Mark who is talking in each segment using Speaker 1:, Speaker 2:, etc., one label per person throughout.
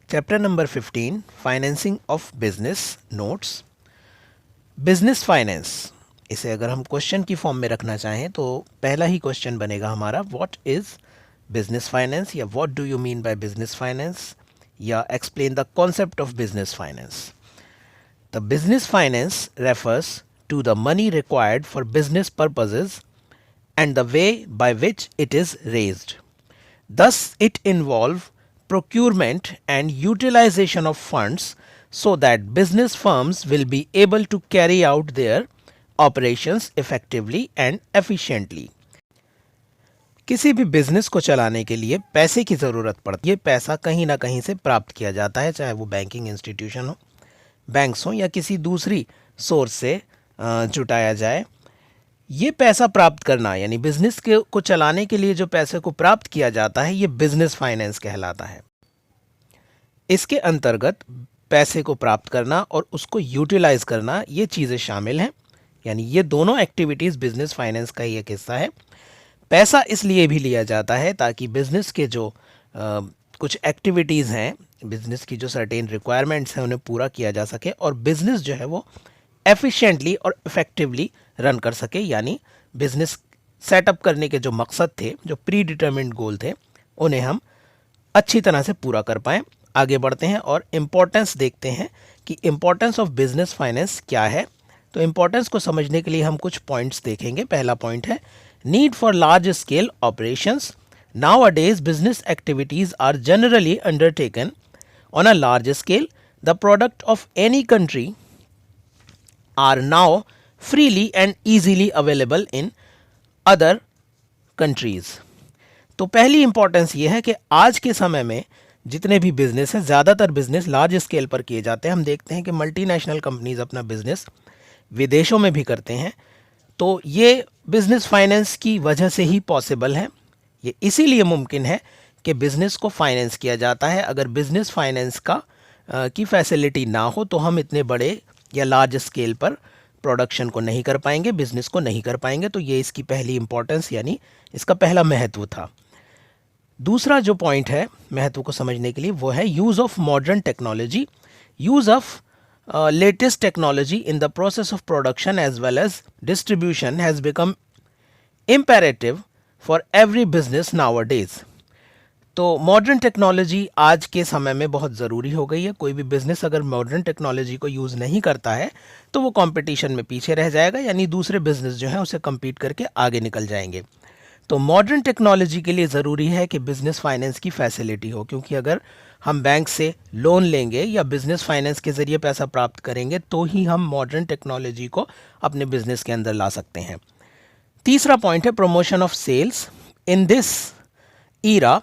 Speaker 1: Chapter number 15 financing of business notes. Business finance, इसे अगर हम क्वेश्चन की फॉर्म में रखना चाहें तो पहला ही क्वेश्चन बनेगा हमारा व्हाट इज बिजनेस फाइनेंस, या what do you mean by business finance, या explain the concept of business finance. The business finance refers to the money required for business purposes and the way by which it is raised. Thus, it involves procurement and utilization of funds so that business firms will be able to carry out their operations effectively and efficiently. किसी भी business को चलाने के लिए पैसे की ज़रूरत पड़ती है। ये पैसा कहीं ना कहीं से प्राप्त किया जाता है, चाहे वो बैंकिंग इंस्टीट्यूशन हो, बैंक्स हो, या किसी दूसरी सोर्स से जुटाया जाए। ये पैसा प्राप्त करना यानी बिजनेस को चलाने के लिए जो पैसे को प्राप्त किया जाता है, ये बिजनेस फाइनेंस कहलाता है। इसके अंतर्गत पैसे को प्राप्त करना और उसको यूटिलाइज करना, ये चीज़ें शामिल हैं। यानी ये दोनों एक्टिविटीज़ बिजनेस फाइनेंस का ही एक हिस्सा है। पैसा इसलिए भी लिया जाता है ताकि बिजनेस के जो कुछ एक्टिविटीज़ हैं, बिजनेस की जो सर्टेन रिक्वायरमेंट्स हैं, उन्हें पूरा किया जा सके और बिजनेस जो है वो एफिशिएंटली और इफेक्टिवली रन कर सके। यानी बिजनेस सेटअप करने के जो मकसद थे, जो प्री डिटरमिन्ड गोल थे, उन्हें हम अच्छी तरह से पूरा कर पाएँ। आगे बढ़ते हैं और इम्पोर्टेंस देखते हैं कि इम्पोर्टेंस ऑफ बिजनेस फाइनेंस क्या है। तो इम्पोर्टेंस को समझने के लिए हम कुछ पॉइंट्स देखेंगे। पहला पॉइंट है need for large scale operations. Nowadays, business activities are generally undertaken on a large scale. The product of any country are now freely and easily available in other countries. तो पहली importance ये है कि आज के समय में जितने भी बिजनेस हैं, ज़्यादातर बिजनेस लार्ज स्केल पर किए जाते हैं। हम देखते हैं कि मल्टीनेशनल कंपनीज अपना बिजनेस विदेशों में भी करते हैं। तो ये बिजनेस फाइनेंस की वजह से ही पॉसिबल है। ये इसीलिए मुमकिन है कि बिज़नेस को फाइनेंस किया जाता है। अगर बिज़नेस फाइनेंस की फैसिलिटी ना हो तो हम इतने बड़े या लार्ज स्केल पर प्रोडक्शन को नहीं कर पाएंगे, बिज़नेस को नहीं कर पाएंगे। तो ये इसकी पहली इंपॉर्टेंस यानी इसका पहला महत्व था। दूसरा जो पॉइंट है महत्व को समझने के लिए वो है use of modern technology. Use of latest technology in the process of production as well as distribution has become imperative for every business nowadays. तो मॉडर्न टेक्नोलॉजी आज के समय में बहुत ज़रूरी हो गई है। कोई भी बिजनेस अगर मॉडर्न टेक्नोलॉजी को यूज़ नहीं करता है तो वो कंपटीशन में पीछे रह जाएगा, यानी दूसरे बिजनेस जो हैं उसे compete करके आगे निकल जाएंगे। तो मॉडर्न टेक्नोलॉजी के लिए ज़रूरी है कि बिजनेस फाइनेंस की फैसिलिटी हो, क्योंकि अगर हम बैंक से लोन लेंगे या बिजनेस फाइनेंस के ज़रिए पैसा प्राप्त करेंगे तो ही हम मॉडर्न टेक्नोलॉजी को अपने बिजनेस के अंदर ला सकते हैं। तीसरा पॉइंट है promotion of sales. In this era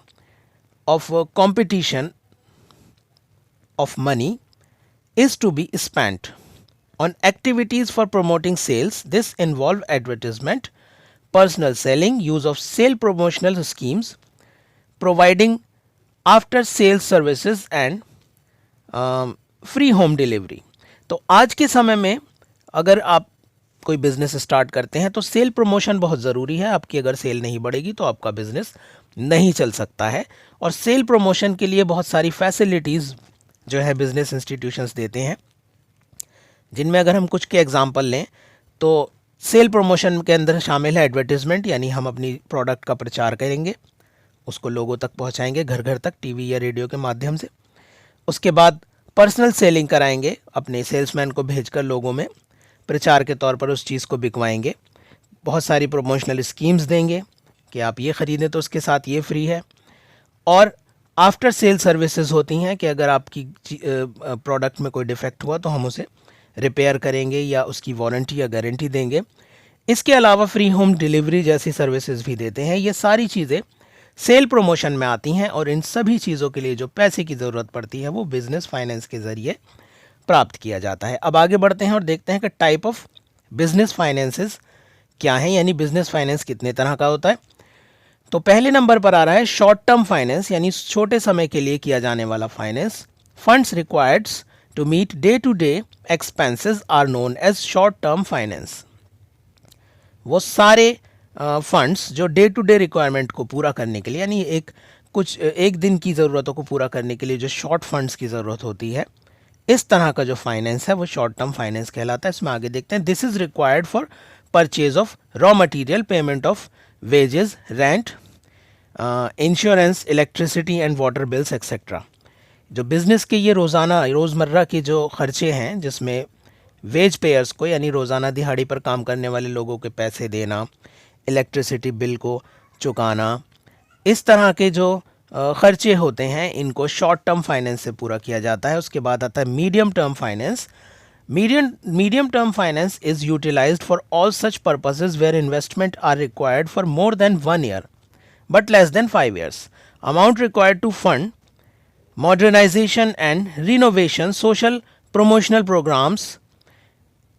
Speaker 1: of competition of money is to be spent on activities for promoting sales. This involve advertisement, personal selling, use of sale promotional schemes, providing after sales services and free home delivery. तो आज के समय में अगर आप कोई business start करते हैं तो सेल प्रमोशन बहुत ज़रूरी है। आपकी अगर सेल नहीं बढ़ेगी तो आपका बिजनेस नहीं चल सकता है। और सेल प्रमोशन के लिए बहुत सारी फैसिलिटीज़ जो है बिजनेस इंस्टीट्यूशंस देते हैं, जिनमें अगर हम कुछ के एग्जांपल लें तो सेल प्रमोशन के अंदर शामिल है एडवर्टीजमेंट, यानी हम अपनी प्रोडक्ट का प्रचार करेंगे, उसको लोगों तक पहुंचाएंगे, घर घर तक, टीवी या रेडियो के माध्यम से। उसके बाद पर्सनल सेलिंग कराएंगे, अपने सेल्समैन को भेजकर लोगों में प्रचार के तौर पर उस चीज़ को बिकवाएंगे। बहुत सारी प्रमोशनल स्कीम्स देंगे कि आप ये ख़रीदें तो उसके साथ ये फ्री है। और आफ्टर सेल सर्विसेज होती हैं कि अगर आपकी प्रोडक्ट में कोई डिफेक्ट हुआ तो हम उसे रिपेयर करेंगे या उसकी वारंटी या गारंटी देंगे। इसके अलावा फ्री होम डिलीवरी जैसी सर्विसेज भी देते हैं। ये सारी चीज़ें सेल प्रमोशन में आती हैं और इन सभी चीज़ों के लिए जो पैसे की ज़रूरत पड़ती है वो बिजनेस फाइनेंस के ज़रिए प्राप्त किया जाता है। अब आगे बढ़ते हैं और देखते हैं कि टाइप ऑफ बिजनेस फाइनेंसेस क्या हैं, यानी बिजनेस फाइनेंस कितने तरह का होता है। तो पहले नंबर पर आ रहा है शॉर्ट टर्म फाइनेंस, यानी छोटे समय के लिए किया जाने वाला finance. Funds required to meet day to day expenses are known as short term finance. वो सारे फंड्स जो डे टू डे रिक्वायरमेंट को पूरा करने के लिए, यानी एक कुछ एक दिन की ज़रूरतों को पूरा करने के लिए जो शॉर्ट फंड्स की ज़रूरत होती है, इस तरह का जो फाइनेंस है वो शॉर्ट टर्म फाइनेंस कहलाता है। इसमें आगे देखते हैं, this is required for purchase of raw material, payment of wages, rent, insurance, electricity and water bills etcetera. जो बिज़नेस के ये रोज़मर्रा के जो खर्चे हैं, जिसमें वेज पेयर्स को यानी रोज़ाना दिहाड़ी पर काम करने वाले लोगों के पैसे देना, इलेक्ट्रिसिटी बिल को चुकाना, इस तरह के जो खर्चे होते हैं, इनको शॉर्ट टर्म फाइनेंस से पूरा किया जाता है। उसके बाद आता है medium term finance. Medium term finance is utilised for all such purposes where investment are required for more than 1 year but less than 5 years. Amount required to fund modernization and renovation, social promotional programs,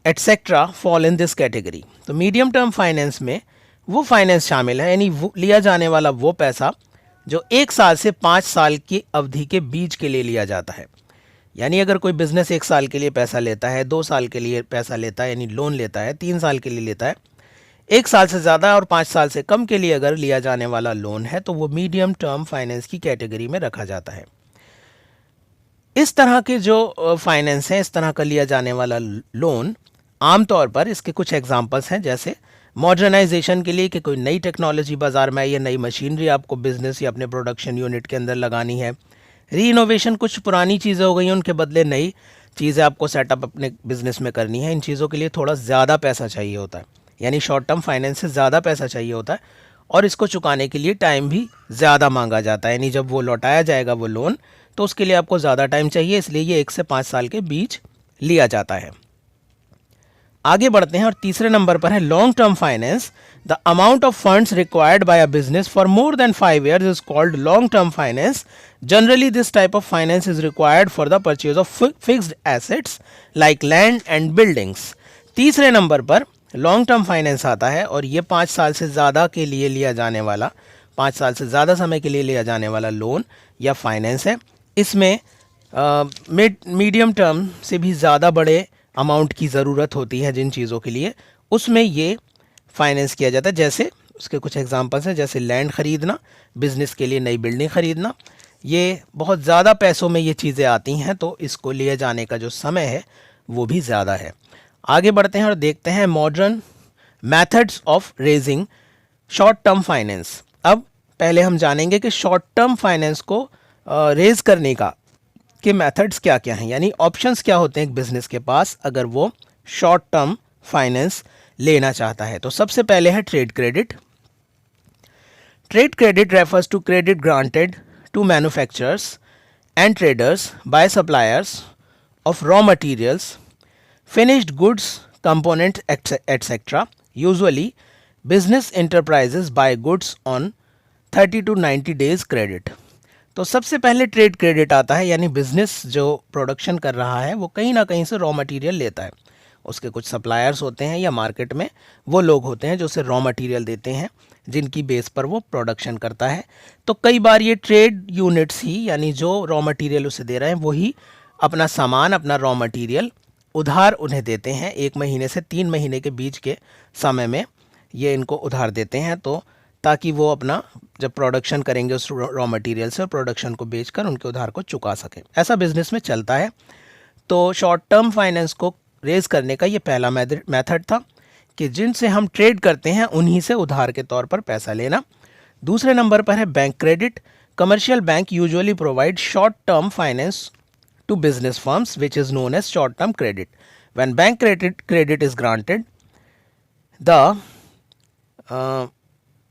Speaker 1: etc. fall in this category. तो medium term finance में वो finance शामिल है, यानी लिया जाने वाला वो पैसा जो 1 साल से 5 साल की अवधि के बीच के लिए लिया जाता है। यानी अगर कोई बिजनेस 1 साल के लिए पैसा लेता है, 2 साल के लिए पैसा लेता है, यानी लोन लेता है, 3 साल के लिए लेता है, 1 साल से ज़्यादा और 5 साल से कम के लिए अगर लिया जाने वाला लोन है, तो वो मीडियम टर्म फाइनेंस की कैटेगरी में रखा जाता है। इस तरह के जो फाइनेंस है, इस तरह का लिया जाने वाला लोन, आमतौर पर इसके कुछ एग्जांपल्स हैं, जैसे मॉडर्नाइजेशन के लिए कि कोई नई टेक्नोलॉजी बाज़ार में आई है, नई मशीनरी आपको बिजनेस या अपने प्रोडक्शन यूनिट के अंदर लगानी है। रीइनोवेशन, कुछ पुरानी चीज़ें हो गई हैं, उनके बदले नई चीज़ें आपको सेटअप अपने बिजनेस में करनी है। इन चीज़ों के लिए थोड़ा ज़्यादा पैसा चाहिए होता है, यानी शॉर्ट टर्म फाइनेंस से ज़्यादा पैसा चाहिए होता है, और इसको चुकाने के लिए टाइम भी ज़्यादा मांगा जाता है। यानी जब वो लौटाया जाएगा वो लोन, तो उसके लिए आपको ज़्यादा टाइम चाहिए, इसलिए ये 1 से 5 साल के बीच लिया जाता है। आगे बढ़ते हैं और तीसरे नंबर पर है long term finance. The amount of funds required by a business for more then 5 years is called long term finance. Generally this type of finance is required for the purchase of fixed assets like land and buildings. तीसरे number पर long term finance आता है, और ये 5 साल से ज़्यादा के लिए लिया जाने वाला, 5 साल से ज़्यादा समय के लिए लिया जाने वाला लोन या फाइनेंस है। इसमें मीडियम टर्म से भी ज़्यादा बड़े अमाउंट की ज़रूरत होती है जिन चीज़ों के लिए, उसमें ये फाइनेंस किया जाता है। जैसे उसके कुछ एग्जांपल्स हैं, जैसे लैंड ख़रीदना, बिज़नेस के लिए नई बिल्डिंग ख़रीदना, ये बहुत ज़्यादा पैसों में ये चीज़ें आती हैं, तो इसको लिए जाने का जो समय है वो भी ज़्यादा है। आगे बढ़ते हैं और देखते हैं modern methods of raising short term finance. अब पहले हम जानेंगे कि शॉर्ट टर्म फाइनेंस को रेज करने का के मेथड्स क्या क्या हैं, यानी ऑप्शंस क्या होते हैं एक बिजनेस के पास अगर वो शॉर्ट टर्म फाइनेंस लेना चाहता है। तो सबसे पहले है trade credit. Trade credit refers to credit granted to manufacturers and traders by suppliers of raw materials, finished goods, component, etc. Usually, business enterprises buy goods on 30 to 90 days credit. तो सबसे पहले ट्रेड क्रेडिट आता है, यानी business जो production कर रहा है वो कहीं ना कहीं से रॉ मटेरियल लेता है। उसके कुछ सप्लायर्स होते हैं या मार्केट में वो लोग होते हैं जो उसे रॉ मटेरियल देते हैं, जिनकी बेस पर वो प्रोडक्शन करता है। तो कई बार ये ट्रेड यूनिट्स ही, यानी जो रॉ मटेरियल उसे दे रहे हैं वही अपना सामान, अपना रॉ मटेरियल उधार उन्हें देते हैं। 1 महीने से 3 महीने के बीच के समय में ये इनको उधार देते हैं, तो ताकि वो अपना जब प्रोडक्शन करेंगे उस रॉ मटेरियल से, प्रोडक्शन को बेचकर उनके उधार को चुका सकें। ऐसा बिजनेस में चलता है। तो शॉर्ट टर्म फाइनेंस को रेज करने का ये पहला मेथड था कि जिनसे हम ट्रेड करते हैं उन्हीं से उधार के तौर पर पैसा लेना। दूसरे नंबर पर है bank credit. Commercial bank usually provide short term finance to business firms, which is known as short term credit. When bank credit is granted, the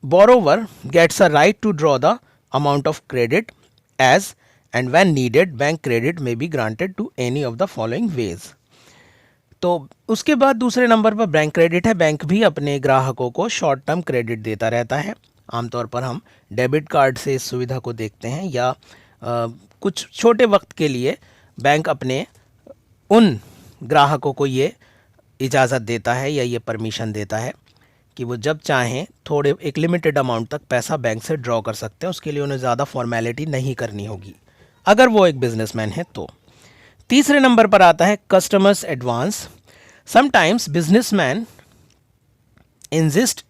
Speaker 1: borrower gets a right to draw the amount of credit as and when needed. Bank credit may be granted to any of the following ways. तो उसके बाद दूसरे number पर bank credit है। Bank भी अपने ग्राहकों को शॉर्ट टर्म क्रेडिट देता रहता है। आमतौर पर हम डेबिट कार्ड से इस सुविधा को देखते हैं, या कुछ छोटे वक्त के लिए बैंक अपने उन ग्राहकों को ये इजाज़त देता है या ये परमिशन देता है कि वो जब चाहें थोड़े एक लिमिटेड अमाउंट तक पैसा बैंक से ड्रॉ कर सकते हैं। उसके लिए उन्हें ज़्यादा फॉर्मेलिटी नहीं करनी होगी अगर वो एक बिजनेसमैन है तो। तीसरे नंबर पर आता है customers advance. Sometimes businessman insist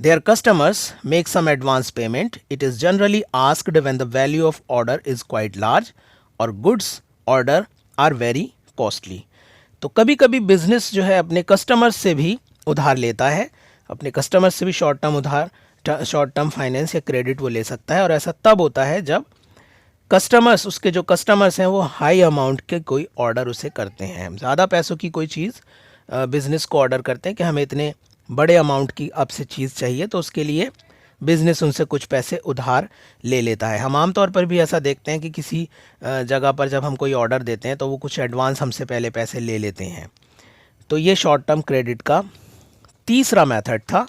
Speaker 1: Their customers make some advance payment. It is generally asked when the value of order is quite large or goods order are very costly. तो कभी कभी business जो है अपने customers से भी उधार लेता है, अपने कस्टमर्स से भी शॉर्ट टर्म फाइनेंस या क्रेडिट वो ले सकता है, और ऐसा तब होता है जब कस्टमर्स, उसके जो कस्टमर्स हैं वो हाई अमाउंट के कोई ऑर्डर उसे करते हैं, ज़्यादा पैसों की कोई चीज़ बिज़नेस को ऑर्डर करते हैं कि हमें इतने बड़े अमाउंट की आपसे चीज़ चाहिए, तो उसके लिए बिज़नेस उनसे कुछ पैसे उधार ले लेता है। हम आमतौर पर भी ऐसा देखते हैं कि किसी जगह पर जब हम कोई ऑर्डर देते हैं तो वो कुछ एडवांस हमसे पहले पैसे ले लेते हैं। तो ये शॉर्ट टर्म क्रेडिट का तीसरा मेथड था।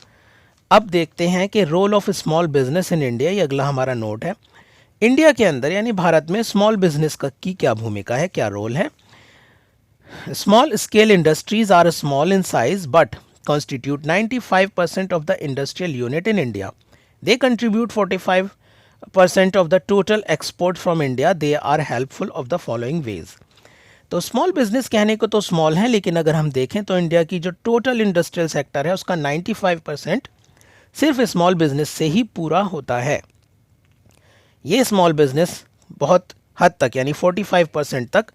Speaker 1: अब देखते हैं कि role of small business in India, ये अगला हमारा नोट है। इंडिया के अंदर यानी भारत में स्मॉल बिजनेस की क्या भूमिका है, क्या रोल है। Small scale industries are small in size but constitute 95% of the industrial unit in India. They contribute 45% of the total export from India. They are helpful of the following ways. तो small business कहने को तो small है, लेकिन अगर हम देखें तो इंडिया की जो टोटल इंडस्ट्रियल सेक्टर है उसका 95% सिर्फ स्मॉल बिजनेस से ही पूरा होता है। ये स्मॉल बिजनेस बहुत हद तक यानी 45% तक,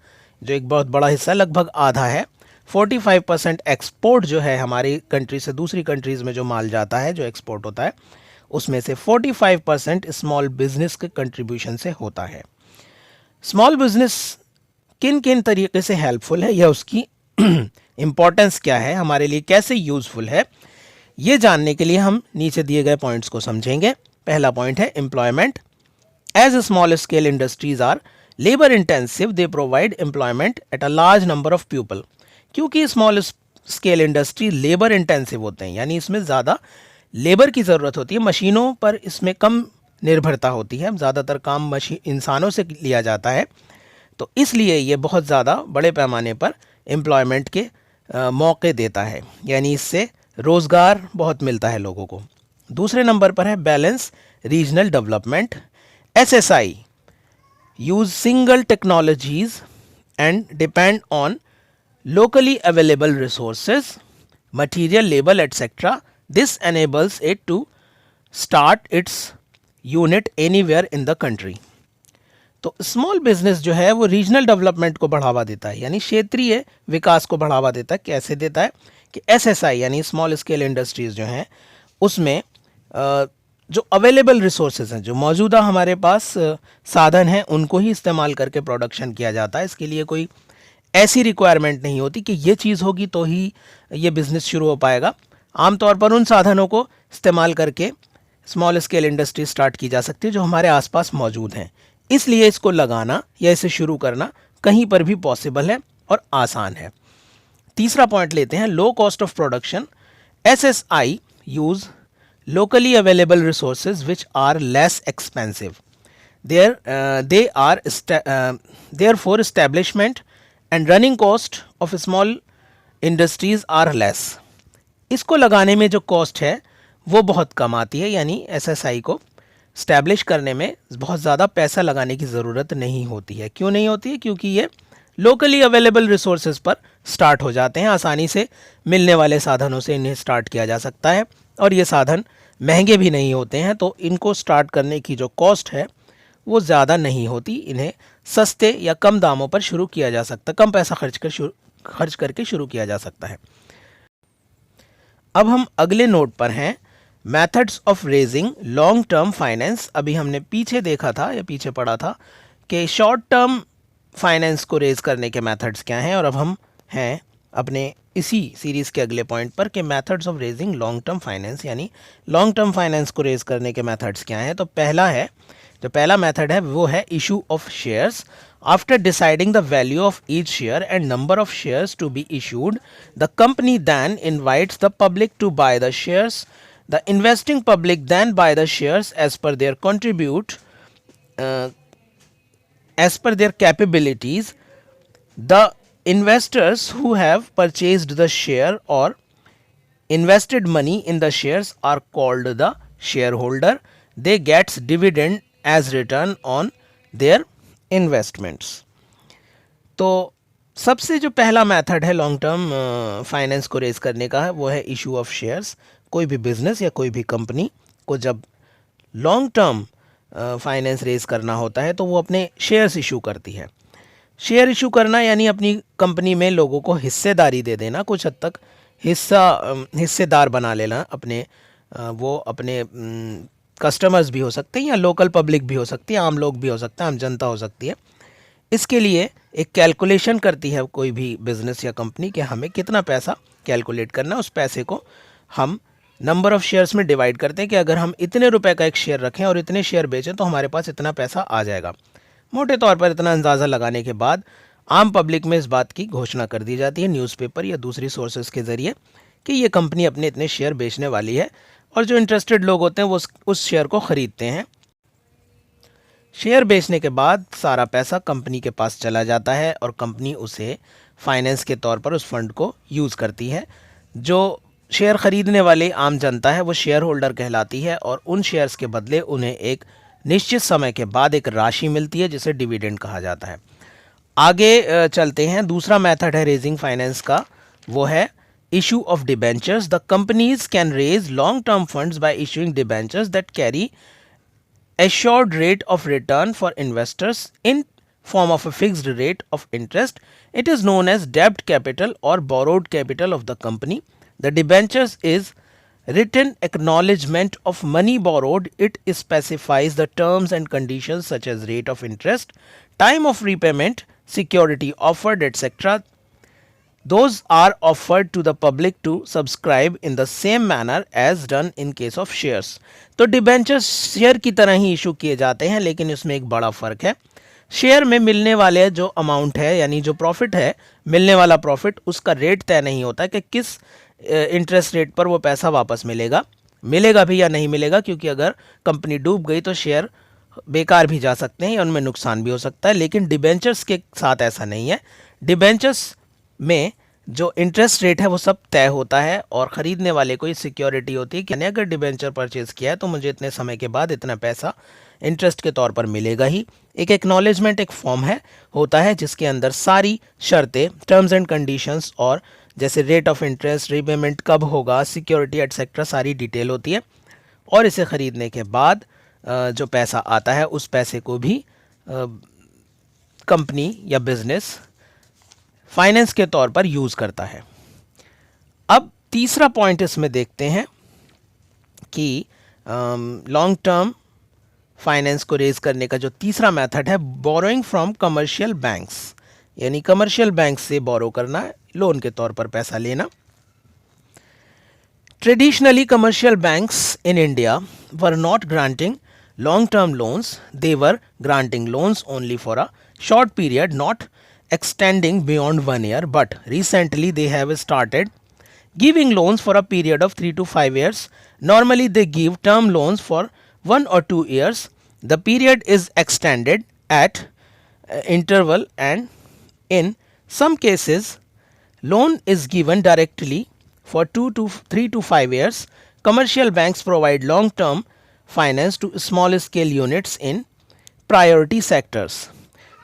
Speaker 1: जो एक बहुत बड़ा हिस्सा लगभग आधा है, 45% एक्सपोर्ट जो है हमारी कंट्री से दूसरी कंट्रीज़ में जो माल जाता है, जो एक्सपोर्ट होता है, उसमें से 45% स्मॉल बिजनेस के कंट्रीब्यूशन से होता है। स्मॉल बिजनेस किन किन तरीके से हेल्पफुल है या उसकी इम्पोर्टेंस क्या है, हमारे लिए कैसे यूज़फुल है, ये जानने के लिए हम नीचे दिए गए पॉइंट्स को समझेंगे। पहला पॉइंट है employment. As small scale industries are labour intensive, they provide employment at a large number of people. क्योंकि small scale industry labour intensive होते हैं, यानी इसमें ज़्यादा लेबर की ज़रूरत होती है, मशीनों पर इसमें कम निर्भरता होती है, ज़्यादातर काम इंसानों से लिया जाता है, तो इसलिए ये बहुत ज़्यादा बड़े पैमाने पर एम्प्लॉयमेंट के मौके देता है, यानी इससे रोज़गार बहुत मिलता है लोगों को। दूसरे नंबर पर है balance regional development. SSI use single technologies and depend on locally available resources, material, labor, etc. This enables it to start its unit anywhere in the country. तो स्मॉल बिजनेस जो है वो रीजनल डेवलपमेंट को बढ़ावा देता है, यानी क्षेत्रीय विकास को बढ़ावा देता है। कैसे देता है कि SSI यानी स्मॉल स्केल इंडस्ट्रीज जो हैं उसमें जो अवेलेबल रिसोर्सेज हैं, जो मौजूदा हमारे पास साधन हैं, उनको ही इस्तेमाल करके प्रोडक्शन किया जाता है। इसके लिए कोई ऐसी रिक्वायरमेंट नहीं होती कि ये चीज़ होगी तो ही ये बिज़नेस शुरू हो पाएगा। आमतौर पर उन साधनों को इस्तेमाल करके स्मॉल स्केल इंडस्ट्री स्टार्ट की जा सकती है जो हमारे आसपास मौजूद हैं। इसलिए इसको लगाना या इसे शुरू करना कहीं पर भी पॉसिबल है और आसान है। तीसरा पॉइंट लेते हैं, low cost of production. SSI use locally available resources which are less expensive. Therefore establishment and running cost of small industries are less. इसको लगाने में जो कॉस्ट है वो बहुत कम आती है, यानी SSI को स्टैब्लिश करने में बहुत ज़्यादा पैसा लगाने की ज़रूरत नहीं होती है। क्यों नहीं होती है? क्योंकि ये लोकली अवेलेबल रिसोर्सेज पर स्टार्ट हो जाते हैं, आसानी से मिलने वाले साधनों से इन्हें स्टार्ट किया जा सकता है, और ये साधन महंगे भी नहीं होते हैं, तो इनको स्टार्ट करने की जो कॉस्ट है वो ज़्यादा नहीं होती। इन्हें सस्ते या कम दामों पर शुरू किया जा सकता, कम पैसा खर्च करके शुरू किया जा सकता है। अब हम अगले नोट पर हैं, methods of raising long term finance. अभी हमने पीछे देखा था या पीछे पढ़ा था कि शॉर्ट टर्म फाइनेंस को रेज करने के मेथड्स क्या हैं, और अब हम हैं अपने इसी सीरीज़ के अगले पॉइंट पर कि methods of raising long term finance, यानी लॉन्ग टर्म फाइनेंस को रेज करने के मेथड्स क्या हैं। तो पहला मेथड है वो है issue of shares. After deciding the value of each share and number of shares to be issued, the company then invites the public to buy the shares. The investing public then buy the shares as per their as per their capabilities. The investors who have purchased the share or invested money in the shares are called the shareholder. They gets dividend as return on their investments. तो सबसे जो पहला method है long term finance को raise करने का है वो है इशू ऑफ शेयर्स। कोई भी बिजनेस या कोई भी कंपनी को जब लॉन्ग टर्म फाइनेंस रेज करना होता है तो वो अपने शेयर्स इशू करती है। शेयर इशू करना यानी अपनी कंपनी में लोगों को हिस्सेदारी दे देना, कुछ हद तक हिस्सेदार बना लेना अपने वो अपने कस्टमर्स भी हो सकते हैं या लोकल पब्लिक भी हो सकती है, आम लोग भी हो सकता है, आम जनता हो सकती है। इसके लिए एक कैलकुलेशन करती है कोई भी बिजनेस या कंपनी कि हमें कितना पैसा कैलकुलेट करना है। उस पैसे को हम नंबर ऑफ शेयर्स में डिवाइड करते हैं कि अगर हम इतने रुपए का एक शेयर रखें और इतने शेयर बेचें तो हमारे पास इतना पैसा आ जाएगा। मोटे तौर पर इतना अंदाज़ा लगाने के बाद आम पब्लिक में इस बात की घोषणा कर दी जाती है न्यूज़पेपर या दूसरी सोर्सेज के ज़रिए कि ये कंपनी अपने इतने शेयर बेचने वाली है, और जो इंटरेस्टेड लोग होते हैं वो उस शेयर को ख़रीदते हैं। शेयर बेचने के बाद सारा पैसा कंपनी के पास चला जाता है और कंपनी उसे फाइनेंस के तौर पर उस फंड को यूज़ करती है। जो शेयर ख़रीदने वाले आम जनता है वो शेयर होल्डर कहलाती है और उन शेयर्स के बदले उन्हें एक निश्चित समय के बाद एक राशि मिलती है जिसे डिविडेंड कहा जाता है। आगे चलते हैं। दूसरा मेथड है रेजिंग फाइनेंस का, वो है issue of debentures. The companies can raise long term funds by issuing debentures that carry assured rate of return for investors in form of a fixed rate of interest. It is known as debt capital or borrowed capital of the company. The debentures is written acknowledgement of money borrowed. It specifies the terms and conditions such as rate of interest, time of repayment, security offered, etc. Those are offered to the public to subscribe in the same manner as done in case of shares. तो debentures share की तरह ही issue किए जाते हैं, लेकिन इसमें एक बड़ा फ़र्क है। शेयर में मिलने वाले जो अमाउंट है यानी जो प्रॉफिट है, मिलने वाला प्रॉफिट, उसका रेट तय नहीं होता कि किस इंटरेस्ट रेट पर वो पैसा वापस मिलेगा भी या नहीं मिलेगा, क्योंकि अगर कंपनी डूब गई तो शेयर बेकार भी जा सकते हैं या उनमें नुकसान भी हो सकता है। लेकिन डिबेंचर्स के साथ ऐसा नहीं है। डिबेंचर्स में जो इंटरेस्ट रेट है वो सब तय होता है और ख़रीदने वाले को ये सिक्योरिटी होती है कि मैंने अगर डिबेंचर परचेज़ किया है तो मुझे इतने समय के बाद इतना पैसा इंटरेस्ट के तौर पर मिलेगा ही। एक एक्नॉलेजमेंट एक फॉर्म होता है जिसके अंदर सारी शर्तें, टर्म्स एंड कंडीशंस और जैसे रेट ऑफ इंटरेस्ट, रीपेमेंट कब होगा, सिक्योरिटी एटसेट्रा सारी डिटेल होती है। और इसे ख़रीदने के बाद जो पैसा आता है उस पैसे को भी कंपनी या बिजनेस फाइनेंस के तौर पर यूज़ करता है। अब तीसरा पॉइंट इसमें देखते हैं कि लॉन्ग टर्म फाइनेंस को रेज करने का जो तीसरा मेथड है, बोरोइंग फ्रॉम कमर्शियल बैंक्स, यानी कमर्शियल बैंक से बोरो करना, लोन के तौर पर पैसा लेना। Traditionally commercial banks in India were not granting long term loans. They were granting loans only for a short period, not extending beyond 1 year, but recently they have started giving loans for a period of 3 to 5 years. Normally they give term loans for 1 or 2 years. The period is extended at interval, and in some cases loan is given directly for 3 to 5 years. Commercial banks provide long term finance to small scale units in priority sectors.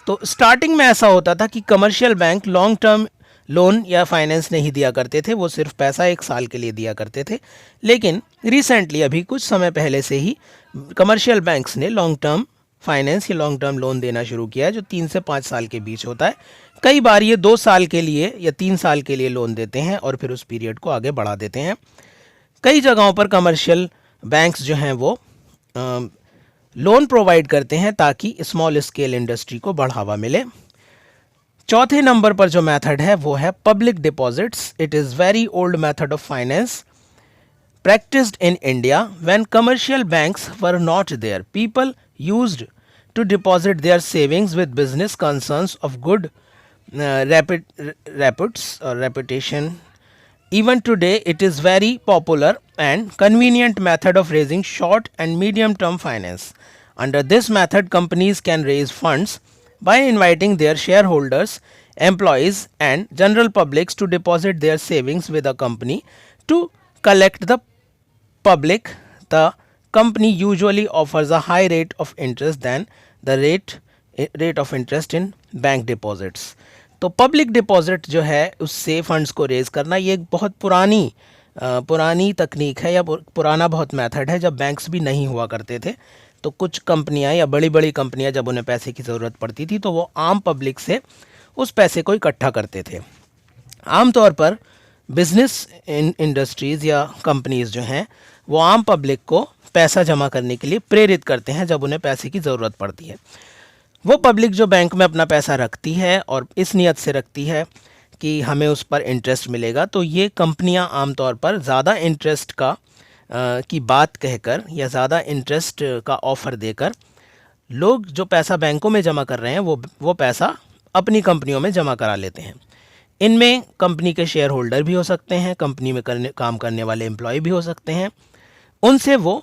Speaker 1: तो starting में ऐसा होता था कि commercial bank long term loan या finance नहीं दिया करते थे, वो सिर्फ पैसा 1 साल के लिए दिया करते थे। लेकिन रिसेंटली अभी कुछ समय पहले से ही कमर्शियल बैंक्स ने लॉन्ग टर्म फाइनेंस या लॉन्ग टर्म लोन देना शुरू किया है, जो 3 से 5 साल के बीच होता है। कई बार ये 2 साल के लिए या 3 साल के लिए लोन देते हैं और फिर उस पीरियड को आगे बढ़ा देते हैं। कई जगहों पर कमर्शियल बैंक्स जो हैं वो लोन प्रोवाइड करते हैं ताकि स्मॉल स्केल इंडस्ट्री को बढ़ावा मिले। चौथे नंबर पर जो मेथड है वो है public deposits. It is very old method of finance practiced in India when commercial banks were not there. People used to deposit their savings with business concerns of good reputation. Even today, it is very popular and convenient method of raising short and medium term finance. Under this method, companies can raise funds by inviting their shareholders, employees, and general publics to deposit their savings with a company to collect the public. The company usually offers a high rate of interest than the rate of interest in bank deposits. तो public deposit जो है उससे funds को raise करना, ये एक बहुत पुरानी पुरानी तकनीक है या पुराना बहुत मेथड है। जब बैंक्स भी नहीं हुआ करते थे तो कुछ कंपनियां या बड़ी बड़ी कंपनियां जब उन्हें पैसे की ज़रूरत पड़ती थी तो वो आम पब्लिक से उस पैसे को इकट्ठा करते थे। आमतौर पर बिजनेस इंडस्ट्रीज़ या कंपनीज़ जो हैं वो आम पब्लिक को पैसा जमा करने के लिए प्रेरित करते हैं जब उन्हें पैसे की ज़रूरत पड़ती है। वो पब्लिक जो बैंक में अपना पैसा रखती है और इस नियत से रखती है कि हमें उस पर इंटरेस्ट मिलेगा, तो ये कंपनियां आमतौर पर ज़्यादा इंटरेस्ट की बात कहकर या ज़्यादा इंटरेस्ट का ऑफ़र देकर लोग जो पैसा बैंकों में जमा कर रहे हैं वो पैसा अपनी कंपनियों में जमा करा लेते हैं। इनमें कंपनी के शेयर होल्डर भी हो सकते हैं, कंपनी में काम करने वाले एम्प्लॉय भी हो सकते हैं। उनसे वो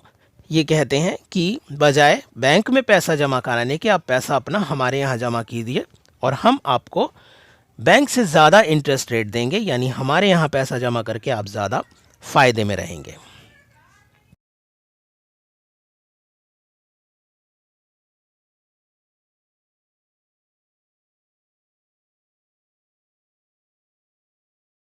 Speaker 1: ये कहते हैं कि बजाय बैंक में पैसा जमा कराने के आप पैसा अपना हमारे यहाँ जमा कीजिए और हम आपको बैंक से ज़्यादा इंटरेस्ट रेट देंगे, यानी हमारे यहाँ पैसा जमा करके आप ज़्यादा फ़ायदे में रहेंगे।